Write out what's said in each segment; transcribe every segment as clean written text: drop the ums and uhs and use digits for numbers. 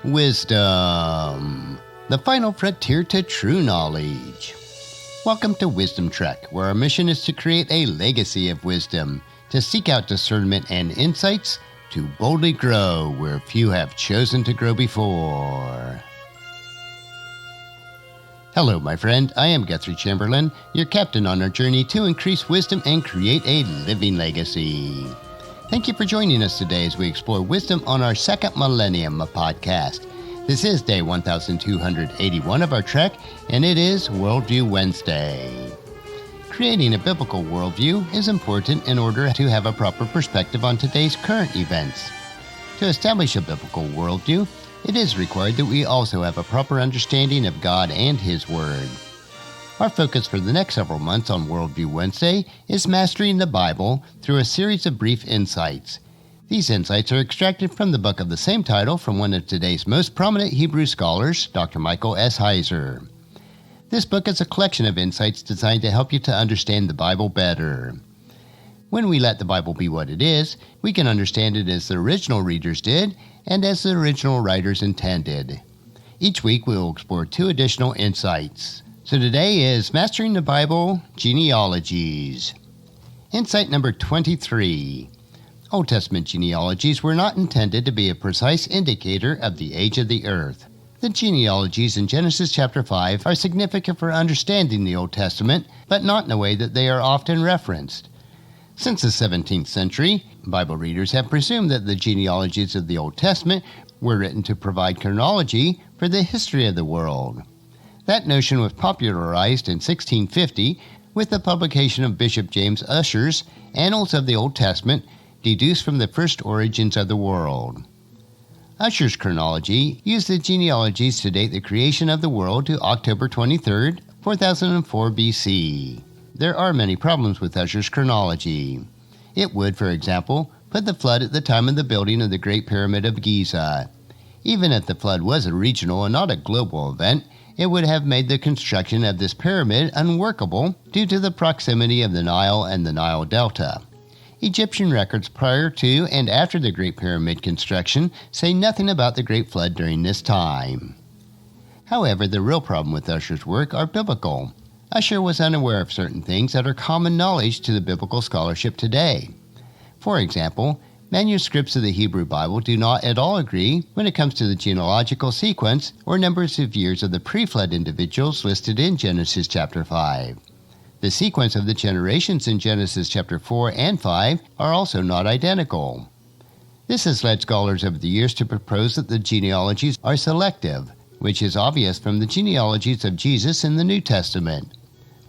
Wisdom, the final frontier to true knowledge. Welcome to Wisdom Trek, where our mission is to create a legacy of wisdom, to seek out discernment and insights, to boldly grow where few have chosen to grow before. Hello, my friend. I am Guthrie Chamberlain, your captain on our journey to increase wisdom and create a living legacy. Thank you for joining us today as we explore wisdom on our second millennium podcast. This is day 1281 of our trek, and it is Worldview Wednesday. Creating a biblical worldview is important in order to have a proper perspective on today's current events. To establish a biblical worldview, it is required that we also have a proper understanding of God and His Word. Our focus for the next several months on Worldview Wednesday is mastering the Bible through a series of brief insights. These insights are extracted from the book of the same title from one of today's most prominent Hebrew scholars, Dr. Micheal S. Heiser. This book is a collection of insights designed to help you to understand the Bible better. When we let the Bible be what it is, we can understand it as the original readers did and as the original writers intended. Each week we will explore two additional insights. So today is Mastering the Bible, Genealogies. Insight number 23. Old Testament genealogies were not intended to be a precise indicator of the age of the earth. The genealogies in Genesis chapter 5 are significant for understanding the Old Testament, but not in a way that they are often referenced. Since the 17th century, Bible readers have presumed that the genealogies of the Old Testament were written to provide chronology for the history of the world. That notion was popularized in 1650 with the publication of Bishop James Ussher's Annals of the Old Testament, deduced from the first origins of the world. Ussher's chronology used the genealogies to date the creation of the world to October 23, 4004 BC. There are many problems with Ussher's chronology. It would, for example, put the flood at the time of the building of the Great Pyramid of Giza. Even if the flood was a regional and not a global event, it would have made the construction of this pyramid unworkable due to the proximity of the Nile and the Nile Delta. Egyptian records prior to and after the Great Pyramid construction say nothing about the Great Flood during this time. However, the real problem with Ussher's work are biblical. Ussher was unaware of certain things that are common knowledge to the biblical scholarship today. For example, manuscripts of the Hebrew Bible do not at all agree when it comes to the genealogical sequence or numbers of years of the pre-flood individuals listed in Genesis chapter 5. The sequence of the generations in Genesis chapter 4 and 5 are also not identical. This has led scholars over the years to propose that the genealogies are selective, which is obvious from the genealogies of Jesus in the New Testament.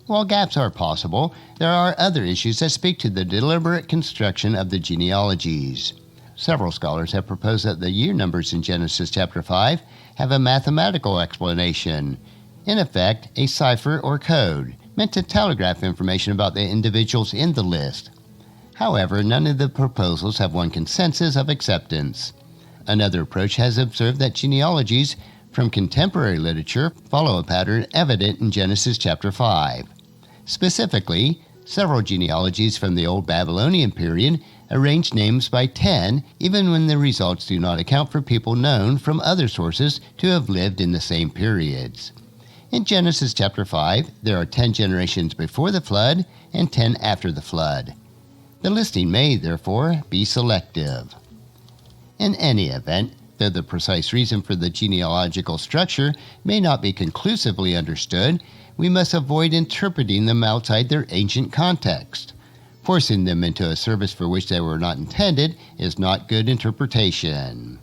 While gaps are possible, there are other issues that speak to the deliberate construction of the genealogies. Several scholars have proposed that the year numbers in Genesis chapter 5 have a mathematical explanation, in effect, a cipher or code, meant to telegraph information about the individuals in the list. However, none of the proposals have won consensus of acceptance. Another approach has observed that genealogies from contemporary literature follow a pattern evident in Genesis chapter 5. Specifically, several genealogies from the Old Babylonian period arrange names by 10, even when the results do not account for people known from other sources to have lived in the same periods. In Genesis chapter 5, there are 10 generations before the flood and 10 after the flood. The listing may, therefore, be selective. In any event, though the precise reason for the genealogical structure may not be conclusively understood, we must avoid interpreting them outside their ancient context. Forcing them into a service for which they were not intended is not good interpretation.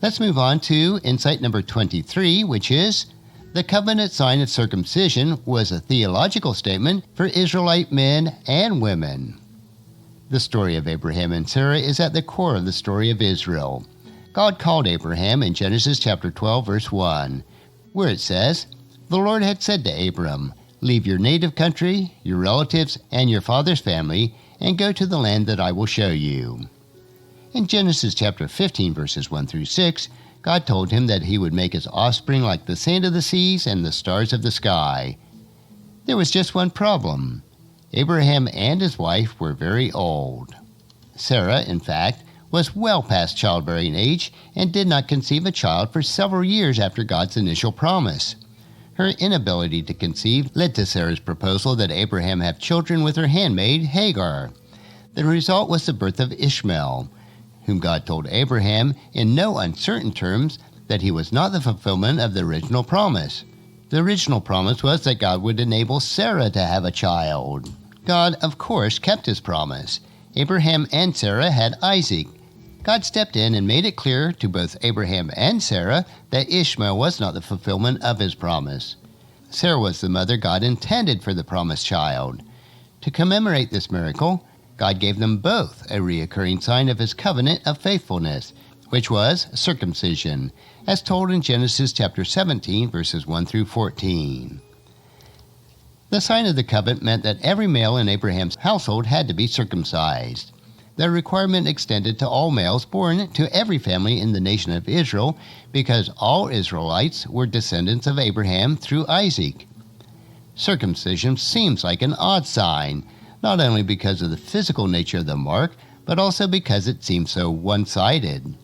Let's move on to insight number 23, which is, the covenant sign of circumcision was a theological statement for Israelite men and women. The story of Abraham and Sarah is at the core of the story of Israel. God called Abraham in Genesis chapter 12, verse 1, where it says, "The Lord had said to Abram, 'Leave your native country, your relatives, and your father's family, and go to the land that I will show you.'" In Genesis chapter 15, verses 1 through 6, God told him that he would make his offspring like the sand of the seas and the stars of the sky. There was just one problem. Abraham and his wife were very old. Sarah, in fact, was well past childbearing age and did not conceive a child for several years after God's initial promise. Her inability to conceive led to Sarah's proposal that Abraham have children with her handmaid, Hagar. The result was the birth of Ishmael, whom God told Abraham in no uncertain terms that he was not the fulfillment of the original promise. The original promise was that God would enable Sarah to have a child. God, of course, kept his promise. Abraham and Sarah had Isaac. God stepped in and made it clear to both Abraham and Sarah that Ishmael was not the fulfillment of his promise. Sarah was the mother God intended for the promised child. To commemorate this miracle, God gave them both a recurring sign of his covenant of faithfulness, which was circumcision, as told in Genesis chapter 17, verses 1 through 14. The sign of the covenant meant that every male in Abraham's household had to be circumcised. The requirement extended to all males born to every family in the nation of Israel because all Israelites were descendants of Abraham through Isaac. Circumcision seems like an odd sign, not only because of the physical nature of the mark, but also because it seems so one-sided.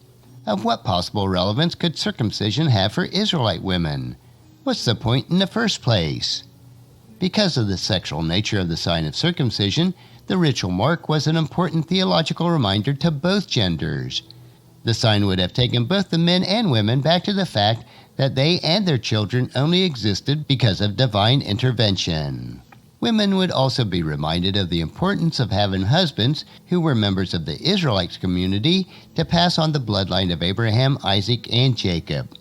Of what possible relevance could circumcision have for Israelite women? What's the point in the first place? Because of the sexual nature of the sign of circumcision, the ritual mark was an important theological reminder to both genders. The sign would have taken both the men and women back to the fact that they and their children only existed because of divine intervention. Women would also be reminded of the importance of having husbands who were members of the Israelites community to pass on the bloodline of Abraham, Isaac, and Jacob.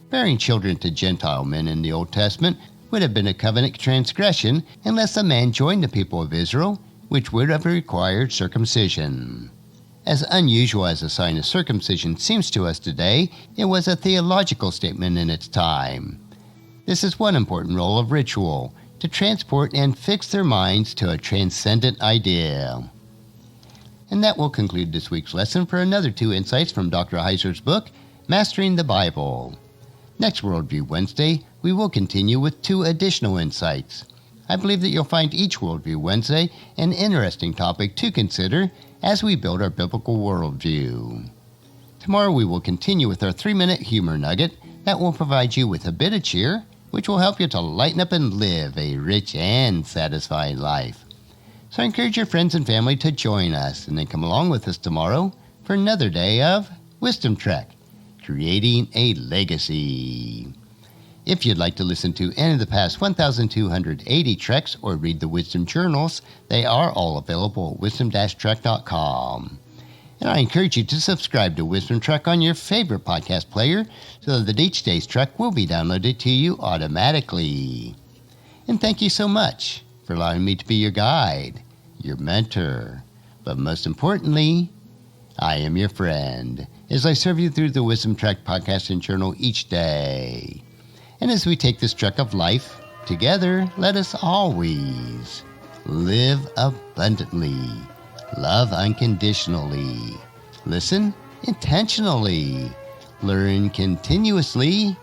Bearing children to Gentile men in the Old Testament would have been a covenant transgression unless a man joined the people of Israel, which would have required circumcision. As unusual as the sign of circumcision seems to us today, it was a theological statement in its time. This is one important role of ritual, to transport and fix their minds to a transcendent idea. And that will conclude this week's lesson for another 2 insights from Dr. Heiser's book, Mastering the Bible. Next Worldview Wednesday, we will continue with 2 additional insights. I believe that you'll find each Worldview Wednesday an interesting topic to consider as we build our biblical worldview. Tomorrow we will continue with our 3-minute humor nugget that will provide you with a bit of cheer, which will help you to lighten up and live a rich and satisfying life. So I encourage your friends and family to join us and then come along with us tomorrow for another day of Wisdom Trek, Creating a Legacy. If you'd like to listen to any of the past 1,280 treks or read the Wisdom Journals, they are all available at wisdom-trek.com. And I encourage you to subscribe to Wisdom Trek on your favorite podcast player so that each day's trek will be downloaded to you automatically. And thank you so much for allowing me to be your guide, your mentor, but most importantly, I am your friend as I serve you through the Wisdom Trek podcast and journal each day. And as we take this trek of life together, let us always live abundantly, love unconditionally, listen intentionally, learn continuously,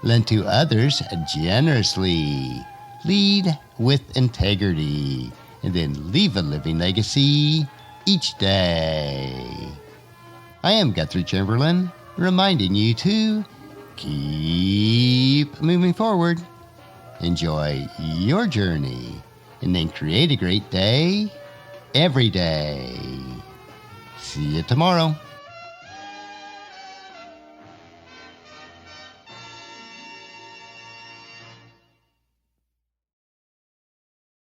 lend to others generously, lead with integrity, and then leave a living legacy each day. I am Guthrie Chamberlain, reminding you to keep moving forward, enjoy your journey, and then create a great day every day. See you tomorrow.